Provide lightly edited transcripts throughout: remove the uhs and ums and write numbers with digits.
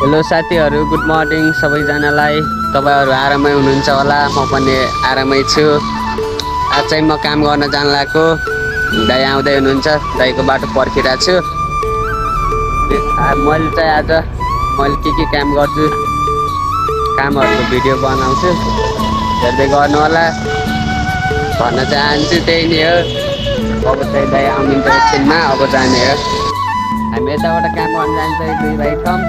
Hello साथीहरू, good morning सबैजनालाई। तपाईँहरू आरामै हुनुहुन्छ होला, म पनि आरामै छु। आज चाहिँ म काम गर्न जान लागेको। दाइ आउँदै हुनुहुन्छ, दाइको बाटो पर्खिरहेको छु। मैले चाहिँ आज के काम गर्छु, कामहरूको भिडियो बनाउँछु, हेर्दै गर्नु होला। भन्न चाहन्छु त्यही नै हो। अब चाहिँ दाइ आउनुहुन्छ एकछिनमा, अब जाने हो। हामी यताबाट काम गर्न जान्छ दुई भाइ छौँ।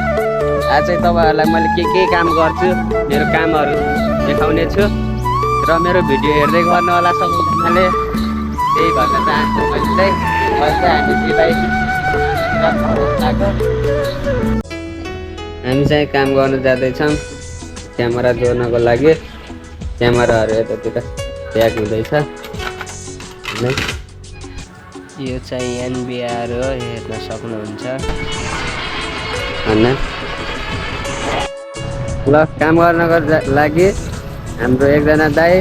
आज चाहिँ तपाईँहरूलाई मैले के काम गर्छु, मेरो कामहरू देखाउने छु र मेरो भिडियो हेर्दै गर्नु होला सबैजनाले। त्यही भन्न चाहन्छु मैले चाहिँ हामी दुई भाइ हामी चाहिँ काम गर्नु जाँदैछौँ क्यामेरा जोड्नको लागि। क्यामेराहरू यतातिर प्याक हुँदैछ। यो चाहिँ एनबिआर हो, हेर्न सक्नुहुन्छ। ल काम गर्नको लागि हाम्रो एकजना दाइ,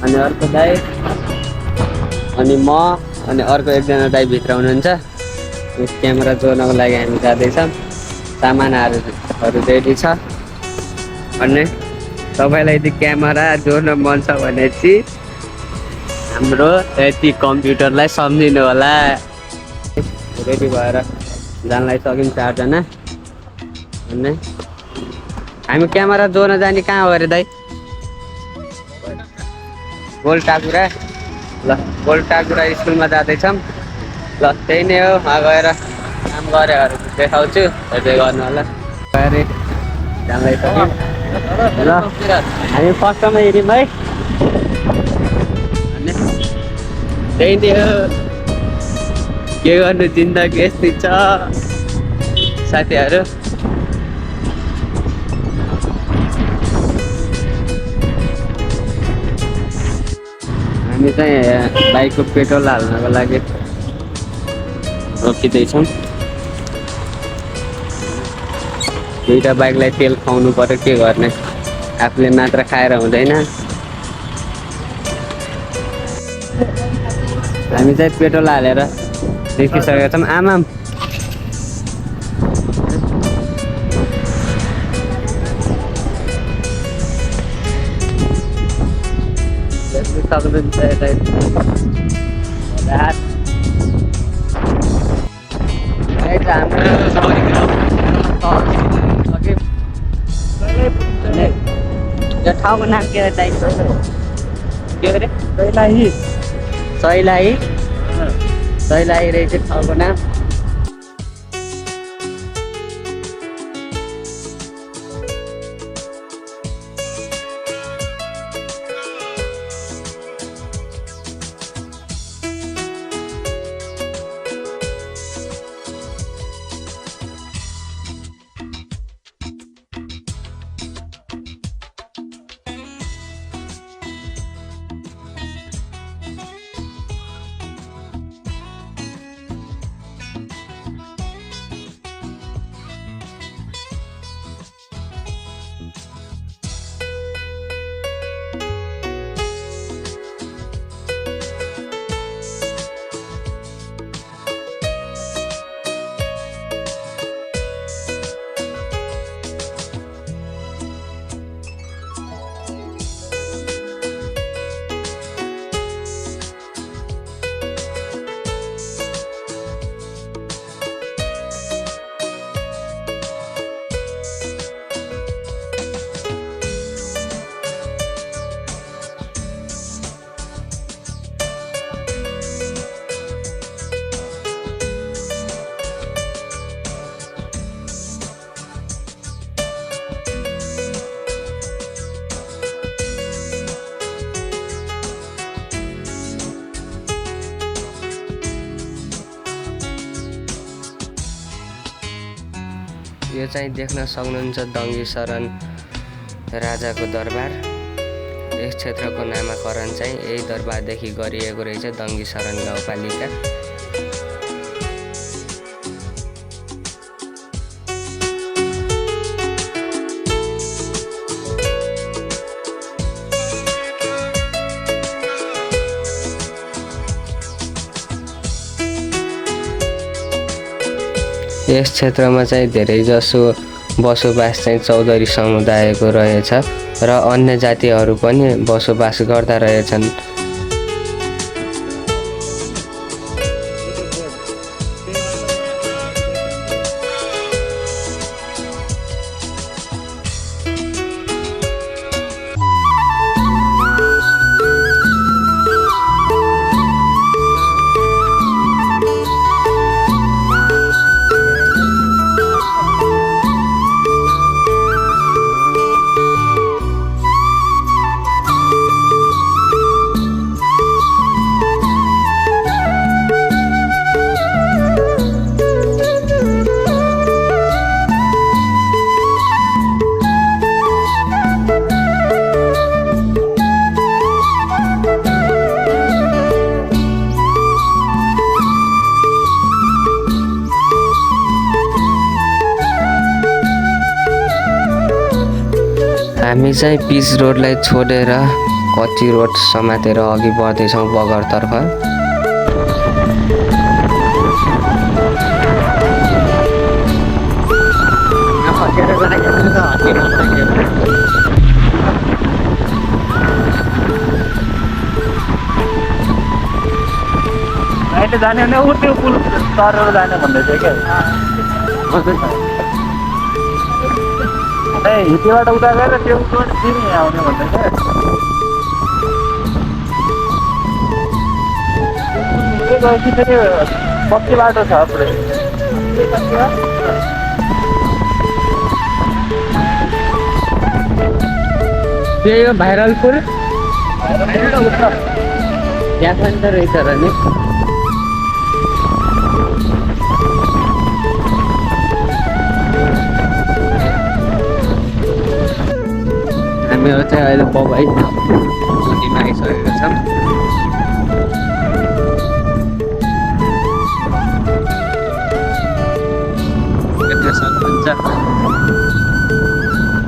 अनि अर्को दाइ, अनि म, अनि अर्को एकजना दाइ भित्र हुनुहुन्छ। यस क्यामेरा जोड्नको लागि हामी जाँदैछौँ। सामानहरू रेडी छ। अनि तपाईँलाई यदि क्यामेरा जोड्न मन छ भने चाहिँ हाम्रो यति कम्प्युटरलाई सम्झिनु होला। रेडी भएर जानलाई सक्यौँ चारजना। अनि हामी क्यामेरा जोड्न जाने कहाँ हो अरे दाइ? गोलटाकुरा। ल गोलटाकुरा स्कुलमा जाँदैछौँ। ल त्यही नै हो, गएर काम गरेहरू देखाउँछु, हेर्दै गर्नु होला। गएर जानलाई सक्यौँ। ल हामी फर्स्टमा हेऱ्यौँ है। त्यही नै हो, के गर्नु, जिन्दगी यस्तै छ साथीहरू। हामी चाहिँ बाइकको पेट्रोल हाल्नको लागि रोकिँदैछौँ। दुईवटा बाइकलाई तेल खुवाउनु पर्यो, के गर्ने, आफूले मात्र खाएर हुँदैन। हामी चाहिँ पेट्रोल हालेर देखिसकेका छौँ। आमाम सक्नुहुन्छ यता यो ठाउँको नाम के अरे? के अरे? सैलाही रहेछ ठाउँको नाम। यो चाहिँ देख्न सक्नुहुन्छ दङ्गी शरण राजाको दरबार। यस क्षेत्रको नामाकरण चाहिँ यही दरबारदेखि गरिएको रहेछ, दङ्गी शरण गाउँपालिका। यस क्षेत्रमा चाहिँ धेरै जसो बसोबास चाहिँ चौधरी समुदायको रहेछ र अन्य जातिहरू पनि बसोबास गर्दा रहेछन्। हामी चाहिँ पिच रोडलाई छोडेर कच्ची रोड समातेर अघि बढ्दैछौँ बगरतर्फ। अहिले जाने भने ऊ त्यो पुल तरेर जाने भन्दै थियो क्या। हिटीबाट उता गएर त्यो रोड फेरि आउने भन्दै थियो। गएपछि फेरि कति बाटो छ पुरै त्यही हो भाइरलपुर त्यहाँ पनि त रहेछ र नि। हामीहरू चाहिँ अहिले बबाई नदीमा आइसकेका छौँ। देख्न सक्नुहुन्छ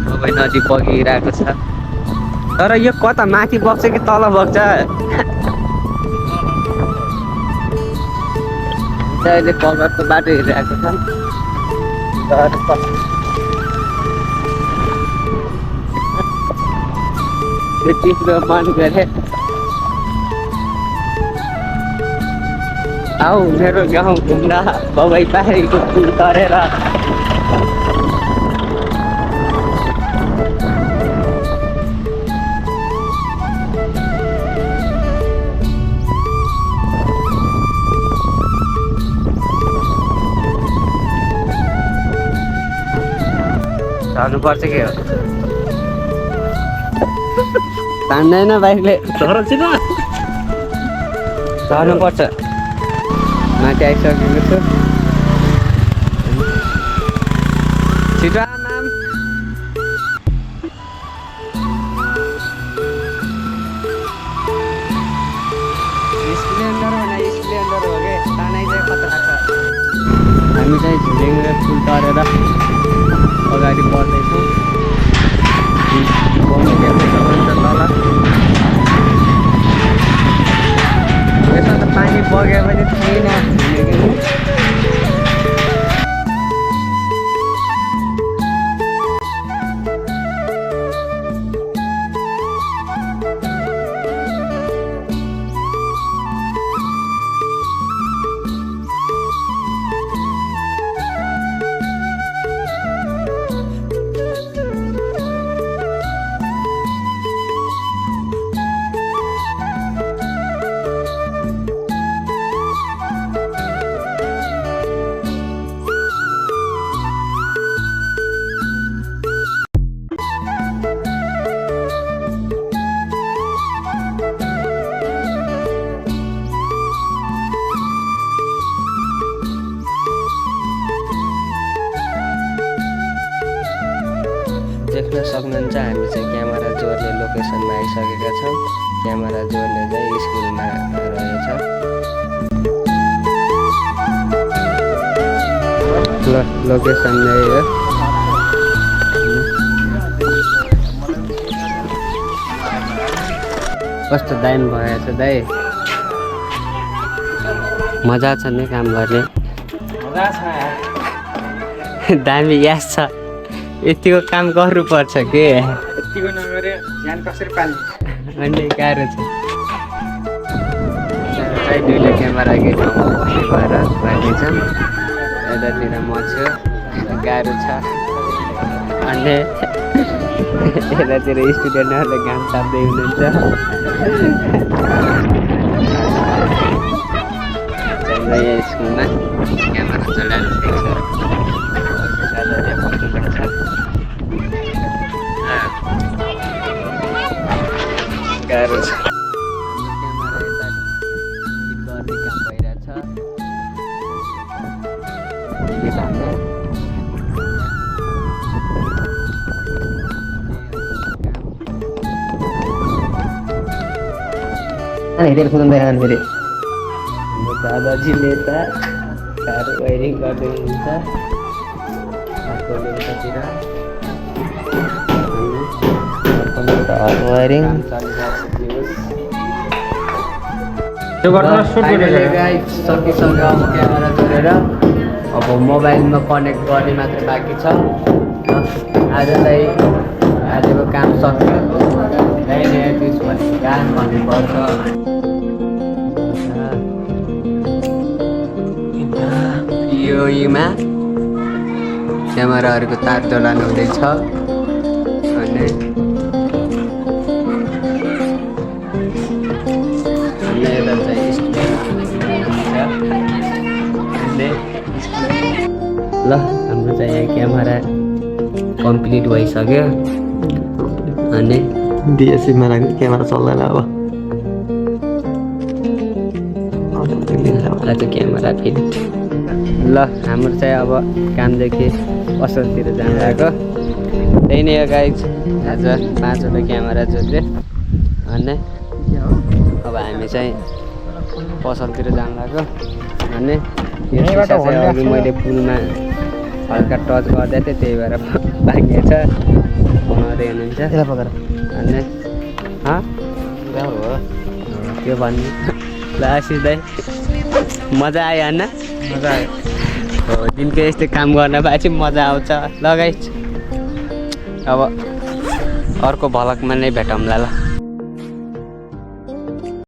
बबाई नदी बगिरहेको छ। तर यो कता माथि बग्छ कि तल बग्छ? अहिले बगरको बाटो हेरिरहेको छौँ। तिम्रो मन गरे आऊ मेरो गाउँ घुम्न बबाई पारीको पुल तरेर। झर्नुपर्छ के हो? तान्दैन बाइकले। झर्नुपर्छ। माथि आइसकेको छु। छिटो नाम स्प्लेन्डर भने स्प्लेन्डर हो कि तानै चाहिँ खतरा छ। हामी चाहिँ झिलिङ पुल तरेर अगाडि बढ्दैछौँ। यसमा त पानी बग्यो भने छैन। देख्न सक्नुहुन्छ हामी चाहिँ क्यामेरा जोड्ने लोकेसनमा आइसकेका छौँ। क्यामेरा जोड्ने चाहिँ स्कुलमा रहेछ। लोकेसन यही हो। कस्तो दामी भएछ दाइ? मजा छ नि काम गर्ने? दामी यास छ। यतिको काम गर्नुपर्छ के यतिको नगरे ध्यान कसरी पाल्ने अनि गाह्रो छ चाहिँ दुईवटा क्यामेरा एकै ठाउँमा बस्ने भएर राख्नेछौँ यतातिर म छु गाह्रो छ अनि यतातिर स्टुडेन्टहरूले घाम ताप्दै हुनुहुन्छ यहाँ स्कुलमा क्यामेरा चलाएर देख्छ गाह्रो छ क्यामेरा यता फिट गर्ने काम भइरहेछ हेरेर कुदाउँदैन फेरि हाम्रो दादाजीले त कार वायरिङ गर्दै हुनुहुन्छ अर्कोले उतातिर वायरिङ सकिसक्यो अब क्यामेरा जोडेर अब मोबाइलमा कनेक्ट गर्ने मात्र बाँकी छ आजलाई आजको काम सक्यो त्यसो भने काम भन्नुपर्छ योमा क्यामेराहरूको तार जडान हुँदैछ अनि यता चाहिँ ल हाम्रो चाहिँ यहाँ क्यामेरा कम्प्लिट भइसक्यो अनि डिएससीमा राख्ने क्यामेरा चल्दैन अब आज क्यामेरा फिट ल हाम्रो चाहिँ अब कामदेखि पसलतिर जानु लागेको त्यही नै हो गाइज आज 5वटा क्यामेरा जोड्यो अनि अब हामी चाहिँ पसलतिर जानु लाग्यो अनि यो सिसा चाहिँ अघि मैले पुलमा हल्का टच गर्दै थिएँ त्यही भएर भागिएछ बनाउँदै हुनुहुन्छ अनि त्यो भन्नु ल सिधै मजा आयो होइन मजा आयो हो दिनको यस्तो काम गर्न पाए चाहिँ मजा आउँछ ल गाइस अब अर्को भ्लगमा नै भेटौँला ल